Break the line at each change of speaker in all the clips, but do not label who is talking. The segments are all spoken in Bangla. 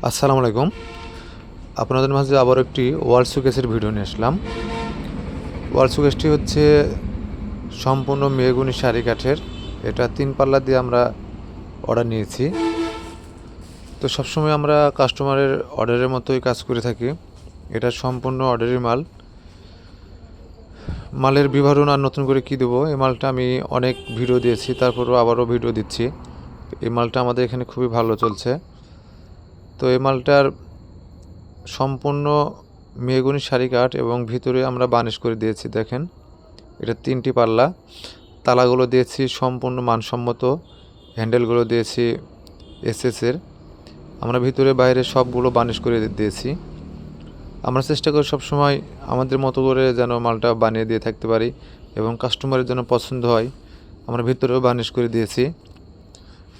আসসালামু আলাইকুম। আপনাদের মাঝে আবার একটি ওয়াল শোকেসের ভিডিও নিয়ে আসলাম। ওয়াল শোকেসটি হচ্ছে সম্পূর্ণ মেহগনি শাড়ি কাঠের। এটা 3 পাল্লা দিয়ে আমরা অর্ডার নিয়েছি। তো সবসময় আমরা কাস্টমারের অর্ডারের মতোই কাজ করে থাকি। এটা সম্পূর্ণ অর্ডারের মাল। মালের বিবরণ আর নতুন করে কি দেবো, এই মালটা আমি অনেক ভিডিও দিয়েছি, তারপরও আবারও ভিডিও দিচ্ছি। এই মালটা আমাদের এখানে খুবই ভালো চলছে। তো এই মালটার সম্পূর্ণ মেহগনি শাড়ি কাঠ এবং ভিতরে আমরা বার্নিশ করে দিয়েছি। দেখেন, এটা 3টি পাল্লা। তালাগুলো দিয়েছি সম্পূর্ণ মানসম্মত, হ্যান্ডেলগুলো দিয়েছি এসএসের। আমরা ভিতরে বাইরে সবগুলো বার্নিশ করে দিয়েছি। আমরা চেষ্টা করি সবসময় আমাদের মতো করে যেন মালটা বানিয়ে দিয়ে থাকতে পারি এবং কাস্টমারের জন্য পছন্দ হয়। আমরা ভিতরেও বার্নিশ করে দিয়েছি।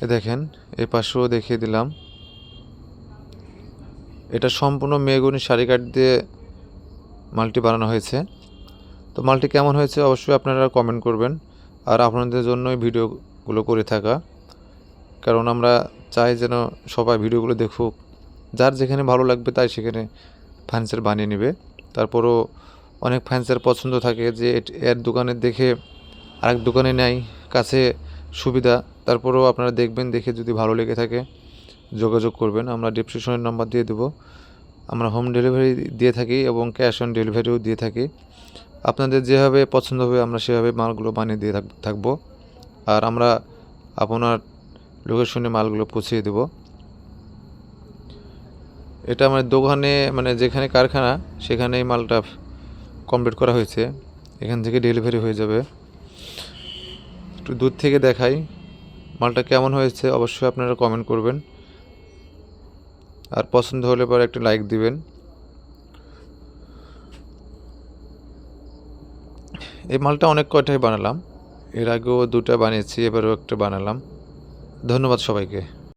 এ দেখেন, এই পাশেও দেখিয়ে দিলাম। এটা সম্পূর্ণ মেহগনি শাড়ি কাঠ দিয়ে মালটি বানানো হয়েছে। তো মালটি কেমন হয়েছে অবশ্যই আপনারা কমেন্ট করবেন। আর আপনাদের জন্যই ভিডিওগুলো করে থাকা, কারণ আমরা চাই যেন সবাই ভিডিওগুলো দেখুক। যার যেখানে ভালো লাগবে তাই সেখানে ফার্নিচার বানিয়ে নেবে। তারপরও অনেক ফার্নিচার পছন্দ থাকে যে এর দোকানে দেখে আরেক দোকানে নেয়, কাছে সুবিধা। তারপরেও আপনারা দেখবেন, দেখে যদি ভালো লেগে থাকে যোগাযোগ করবেন। আমরা ডেসক্রিপশনের নাম্বার দিয়ে দেবো। আমরা হোম ডেলিভারি দিয়ে থাকি এবং ক্যাশ অন ডেলিভারিও দিয়ে থাকি। আপনাদের যেভাবে পছন্দ হবে আমরা সেভাবে মালগুলো বানিয়ে দিয়ে থাকবো। আর আমরা আপনার লোকেশনে মালগুলো পৌঁছিয়ে দেব। এটা আমার দোকানে, মানে যেখানে কারখানা সেখানেই মালটা কমপ্লিট করা হয়েছে। এখান থেকে ডেলিভারি হয়ে যাবে। একটু দূর থেকে দেখাই মালটা কেমন হয়েছে, অবশ্যই আপনারা কমেন্ট করবেন। আর পছন্দ হলে পরে একটা লাইক দিবেন। এই মালটা অনেক কয়টাই বানালাম, এর আগেও 2টা বানিয়েছি, এবারেও একটা বানালাম। ধন্যবাদ সবাইকে।